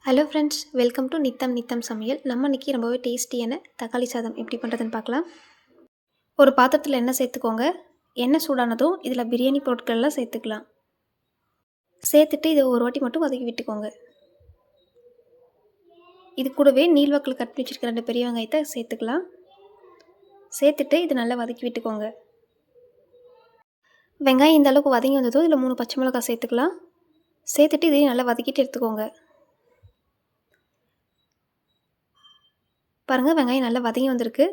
Hello friends, welcome to நித்தம் நித்தம் சமையல். நம்ம இன்றைக்கி ரொம்பவே டேஸ்டியான தக்காளி சாதம் எப்படி பண்ணுறதுன்னு பார்க்கலாம். ஒரு பாத்திரத்தில் எண்ணெய் சேர்த்துக்கோங்க. எண்ணெய் சூடானதும் இதில் பிரியாணி பொருட்கள்லாம் சேர்த்துக்கலாம். சேர்த்துட்டு இதை ஒரு வாட்டி மட்டும் வதக்கி விட்டுக்கோங்க. இது கூடவே நீள்வாக்கில் கட் பண்ணி வச்சுருக்க 2 பெரிய வெங்காயத்தை சேர்த்துக்கலாம். சேர்த்துட்டு இது நல்லா வதக்கி விட்டுக்கோங்க. வெங்காயம் இந்த அளவுக்கு வதங்கி வந்ததும் இதில் 3 பச்சை மிளகாய் சேர்த்துக்கலாம். சேர்த்துட்டு இதையும் நல்லா வதக்கிட்டு எடுத்துக்கோங்க. பாருங்கள், வெங்காயம் நல்லா வதங்கி வந்திருக்கு.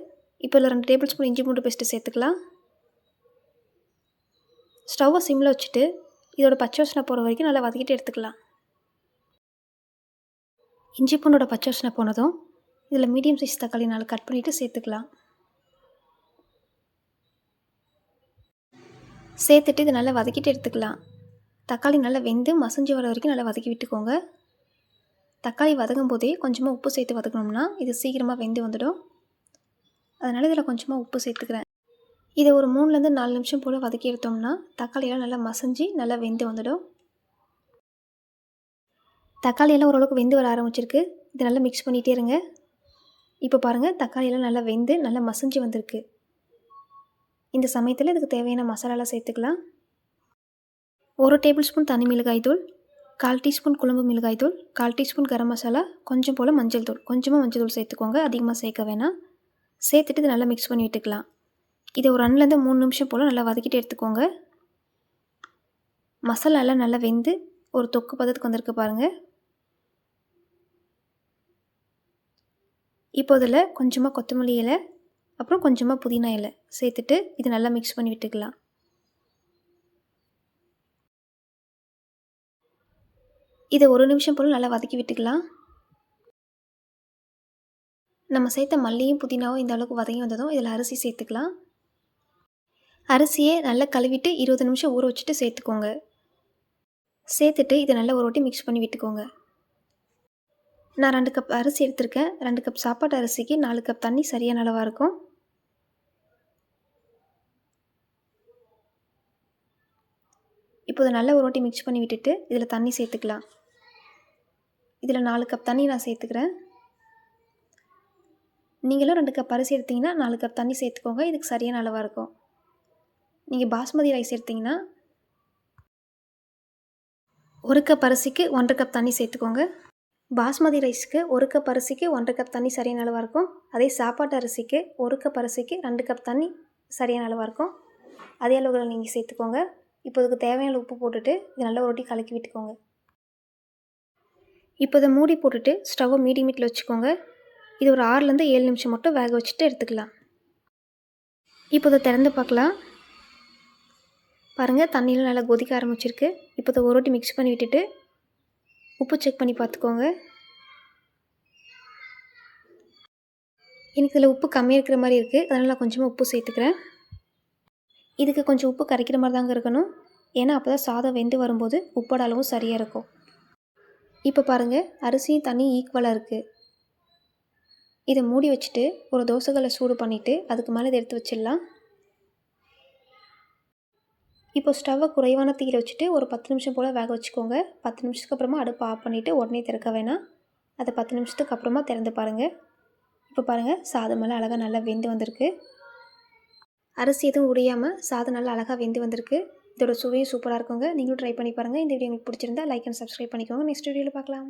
இப்போ இதில் 2 டேபிள் ஸ்பூன் இஞ்சி பூண்டு பேஸ்ட்டு சேர்த்துக்கலாம். ஸ்டவ்வை சிம்மில் வச்சுட்டு இதோட பச்சை வாசனை போகிற வரைக்கும் நல்லா வதக்கிட்டு எடுத்துக்கலாம். இஞ்சி பூண்டோட பச்சை வாசனை போனதும் இதில் மீடியம் சைஸ் தக்காளி 4 கட் பண்ணிவிட்டு சேர்த்துக்கலாம். சேர்த்துட்டு இதை நல்லா வதக்கிட்டு எடுத்துக்கலாம். தக்காளி நல்லா வெந்து மசிஞ்சு வர வரைக்கும் நல்லா வதக்கி விட்டுக்கோங்க. தக்காளி வதங்கும் போதே கொஞ்சமாக உப்பு சேர்த்து வதக்கணும்னா இது சீக்கிரமாக வெந்து வந்துடும். அதனால் இதில் கொஞ்சமாக உப்பு சேர்த்துக்கிறேன். இதை ஒரு 3லேருந்து 4 நிமிஷம் போல் வதக்கி எடுத்தோம்னா தக்காளியெல்லாம் நல்லா மசிஞ்சு நல்லா வெந்து வந்துடும். தக்காளியெல்லாம் ஓரளவுக்கு வெந்து வர ஆரம்பிச்சிருக்கு. இதை நல்லா மிக்ஸ் பண்ணிகிட்டே இருங்க. இப்போ பாருங்கள், தக்காளியெல்லாம் நல்லா வெந்து நல்லா மசிஞ்சு வந்திருக்கு. இந்த சமயத்தில் இதுக்கு தேவையான மசாலாலாம் சேர்த்துக்கலாம். 1 டேபிள் ஸ்பூன் தனி மிளகாய் தூள், 1/4 டீஸ்பூன் குழம்பு மிளகாய் தூள், 1/4 டீஸ்பூன் கரம் மசாலா, கொஞ்சம் போல் மஞ்சள் தூள். கொஞ்சமாக மஞ்சள் தூள் சேர்த்துக்கோங்க, அதிகமாக சேர்க்க வேணாம். சேர்த்துட்டு இதை நல்லா மிக்ஸ் பண்ணி விட்டுக்கலாம். இதை ஒரு 2லேருந்து 3 நிமிஷம் போல் நல்லா வதக்கிட்டு எடுத்துக்கோங்க. மசாலாலாம் நல்லா வெந்து ஒரு தொக்கு பதத்துக்கு வந்திருக்கு பாருங்கள். இப்போ இதில் கொஞ்சமாக கொத்தமல்லி இலை, அப்புறம் கொஞ்சமாக புதினா இலை சேர்த்துட்டு இது நல்லா மிக்ஸ் பண்ணி விட்டுக்கலாம். இதை 1 நிமிஷம் போல் நல்லா வதக்கி விட்டுக்கலாம். நம்ம சேர்த்த மல்லியும் புதினாவும் இந்த அளவுக்கு வதங்கி வந்ததும் இதில் அரிசி சேர்த்துக்கலாம். அரிசியை நல்லா கழுவிட்டு 20 நிமிஷம் ஊற வச்சுட்டு சேர்த்துக்கோங்க. சேர்த்துட்டு இதை நல்லா ஒரு வாட்டி மிக்ஸ் பண்ணி விட்டுக்கோங்க. நான் 2 கப் அரிசி எடுத்திருக்கேன். 2 கப் சாப்பாட்டு அரிசிக்கு 4 கப் தண்ணி சரியான அளவாக இருக்கும். இப்போ இதை நல்லா ஒரு வாட்டி மிக்ஸ் பண்ணி விட்டுட்டு இதில் தண்ணி சேர்த்துக்கலாம். இதில் 4 கப் தண்ணி நான் சேர்த்துக்கிறேன். நீங்களும் 2 கப் அரிசி எடுத்திங்கன்னா 4 கப் தண்ணி சேர்த்துக்கோங்க. இதுக்கு சரியான அளவாக இருக்கும். நீங்கள் பாஸ்மதி ரைஸ் எடுத்திங்கன்னா 1 கப் அரிசிக்கு 1½ கப் தண்ணி சேர்த்துக்கோங்க. பாஸ்மதி ரைஸ்க்கு 1 கப் அரிசிக்கு 1½ கப் தண்ணி சரியான அளவாக இருக்கும். அதே சாப்பாட்டு அரிசிக்கு 1 கப் அரிசிக்கு 2 கப் தண்ணி சரியான அளவாக இருக்கும். அதே அளவுகளை நீங்கள் சேர்த்துக்கோங்க. இப்போ இதுக்கு தேவையான உப்பு போட்டுட்டு இது நல்லா ஒரு வாட்டி கலக்கி விட்டுக்கோங்க. இப்போ இதை மூடி போட்டுட்டு ஸ்டவ்வை மீடியம் ஹீட்டில் வச்சுக்கோங்க. இது ஒரு 6லேருந்து 7 நிமிஷம் மட்டும் வேக வச்சுட்டு எடுத்துக்கலாம். இப்போ இதை திறந்து பார்க்கலாம். பாருங்கள், தண்ணியெலாம் நல்லா கொதிக்க ஆரம்பிச்சிருக்கு. இப்போ இதை ஒரு வாட்டி மிக்ஸ் பண்ணி விட்டுட்டு உப்பு செக் பண்ணி பார்த்துக்கோங்க. எனக்கு இதில் உப்பு கம்மியாக இருக்கிற மாதிரி இருக்குது, அதனால் நான் கொஞ்சமாக உப்பு சேர்த்துக்கிறேன். இதுக்கு கொஞ்சம் உப்பு கரைக்கிற மாதிரி தாங்க இருக்கணும். ஏன்னா அப்போ தான் சாதம் வெந்து வரும்போது உப்போட அளவும் சரியாக இருக்கும். இப்போ பாருங்கள், அரிசியும் தண்ணியும் ஈக்குவலாக இருக்குது. இதை மூடி வச்சுட்டு ஒரு தோசைக்கல்லை சூடு பண்ணிவிட்டு அதுக்கு மேலே இதை எடுத்து வச்சிடலாம். இப்போ ஸ்டவ்வை குறைவான தீயில் வச்சுட்டு ஒரு 10 நிமிஷம் போல் வேக வச்சுக்கோங்க. 10 நிமிஷத்துக்கு அப்புறமா அடுப்பை ஆஃப் பண்ணிவிட்டு உடனே திறக்க வேணாம். அதை 10 நிமிஷத்துக்கு அப்புறமா திறந்து பாருங்கள். இப்போ பாருங்கள், சாதம் எல்லாம் அழகாக நல்லா வெந்து வந்திருக்கு. அரிசி எதுவும் உடையாமல் சாதம் நல்லா அழகாக வெந்து வந்திருக்கு. இதோட சுவையும் சூப்பராக இருக்குங்க. நீங்களும் ட்ரை பண்ணி பாருங்கள். இந்த வீடியோ உங்களுக்கு பிடிச்சிருந்தா லைக் அண்ட் சப்ஸ்கிரைப் பண்ணிக்கோங்க. நெக்ஸ்ட் வீடியோவில் பார்க்கலாம்.